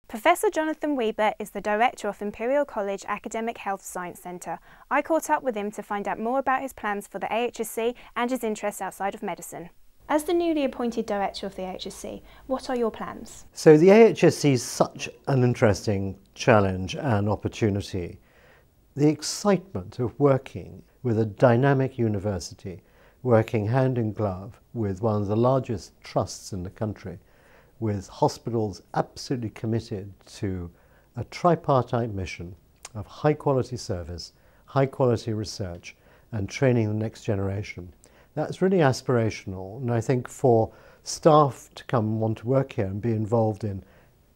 Professor Jonathan Weber is the director of Imperial College Academic Health Science Centre. I caught up with him to find out more about his plans for the AHSC and his interests outside of medicine. As the newly appointed director of the AHSC, what are your plans? So the AHSC is such an interesting challenge and opportunity. The excitement of working with a dynamic university, working hand in glove with one of the largest trusts in the country, with hospitals absolutely committed to a tripartite mission of high quality service, high quality research and training the next generation. That's really aspirational, and I think for staff to come and want to work here and be involved in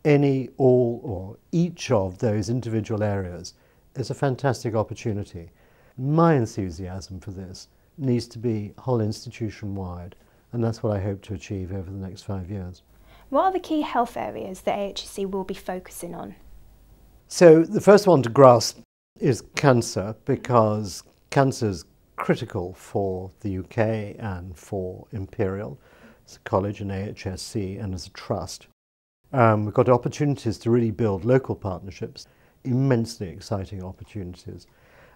any, all or each of those individual areas is a fantastic opportunity. My enthusiasm for this needs to be whole institution wide, and that's what I hope to achieve over the next 5 years. What are the key health areas that AHSC will be focusing on? So the first one to grasp is cancer, because cancer is critical for the UK and for Imperial as a college and AHSC and as a trust. We've got opportunities to really build local partnerships, immensely exciting opportunities.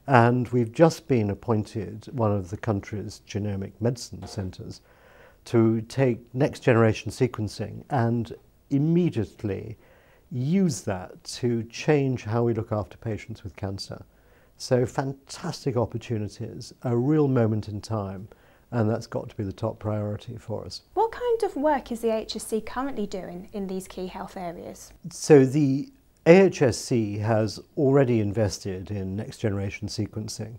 And we've just been appointed one of the country's genomic medicine centres to take next generation sequencing and immediately use that to change how we look after patients with cancer. So fantastic opportunities, a real moment in time, and that's got to be the top priority for us. What kind of work is the AHSC currently doing in these key health areas? So the AHSC has already invested in next generation sequencing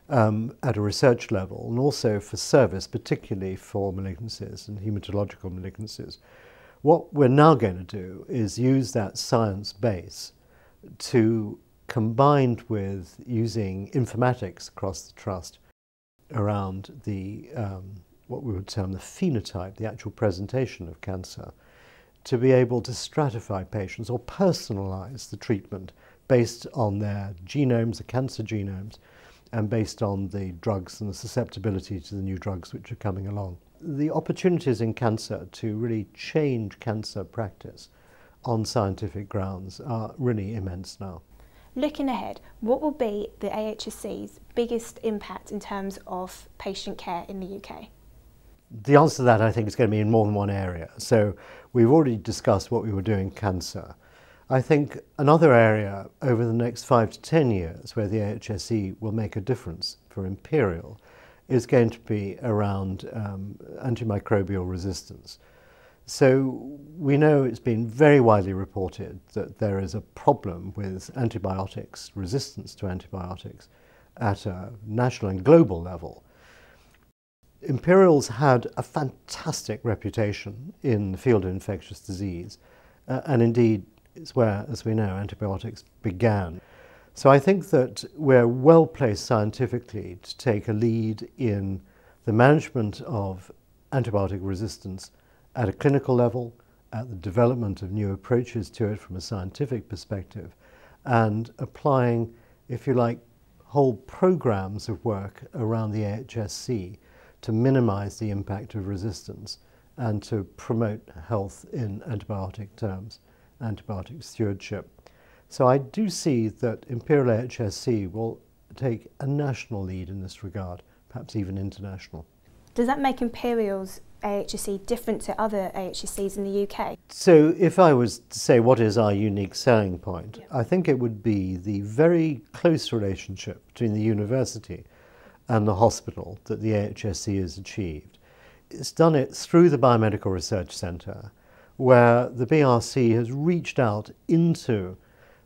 at a research level, and also for service, particularly for malignancies and hematological malignancies. What we're now going to do is use that science base to, combined with using informatics across the trust around the what we would term the phenotype, the actual presentation of cancer, to be able to stratify patients or personalise the treatment based on their genomes, the cancer genomes, and based on the drugs and the susceptibility to the new drugs which are coming along. The opportunities in cancer to really change cancer practice on scientific grounds are really immense now. Looking ahead, what will be the AHSC's biggest impact in terms of patient care in the UK? The answer to that, I think, is going to be in more than one area. So we've already discussed what we were doing in cancer. I think another area over the next 5 to 10 years where the AHSC will make a difference for Imperial is going to be around antimicrobial resistance. So we know it's been very widely reported that there is a problem with antibiotics, resistance to antibiotics at a national and global level. Imperial's had a fantastic reputation in the field of infectious disease, and indeed it's where, as we know, antibiotics began. So I think that we're well placed scientifically to take a lead in the management of antibiotic resistance at a clinical level, at the development of new approaches to it from a scientific perspective, and applying, if you like, whole programs of work around the AHSC to minimize the impact of resistance and to promote health in antibiotic terms, antibiotic stewardship. So I do see that Imperial AHSC will take a national lead in this regard, perhaps even international. Does that make Imperial's AHSC different to other AHSCs in the UK? So if I was to say what is our unique selling point, I think it would be the very close relationship between the university and the hospital that the AHSC has achieved. It's done it through the Biomedical Research Centre, where the BRC has reached out into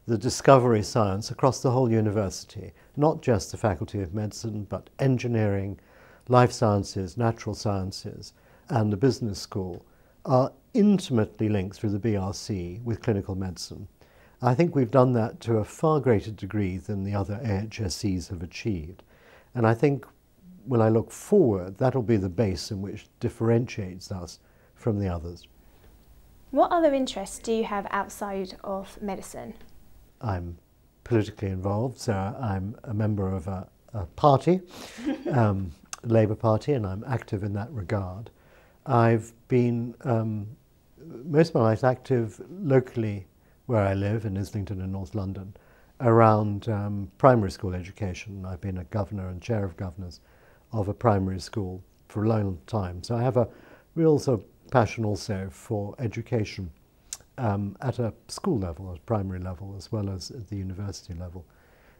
the discovery science across the whole university, not just the Faculty of Medicine, but engineering, life sciences, natural sciences, and the business school are intimately linked through the BRC with clinical medicine. I think we've done that to a far greater degree than the other AHSCs have achieved. And I think when I look forward, that'll be the base in which differentiates us from the others. What other interests do you have outside of medicine? I'm politically involved, so I'm a member of a party, Labour Party, and I'm active in that regard. I've been most of my life active locally where I live in Islington in North London around primary school education. I've been a governor and chair of governors of a primary school for a long time. So I have a real sort of passion also for education at a school level, at a primary level, as well as at the university level.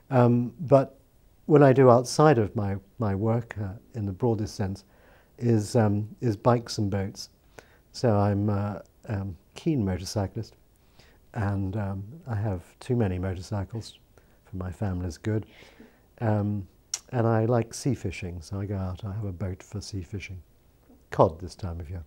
But what I do outside of my work, in the broadest sense, is bikes and boats. So I'm a keen motorcyclist, and I have too many motorcycles for my family's good. And I like sea fishing, so I go out, I have a boat for sea fishing. Cod this time of year.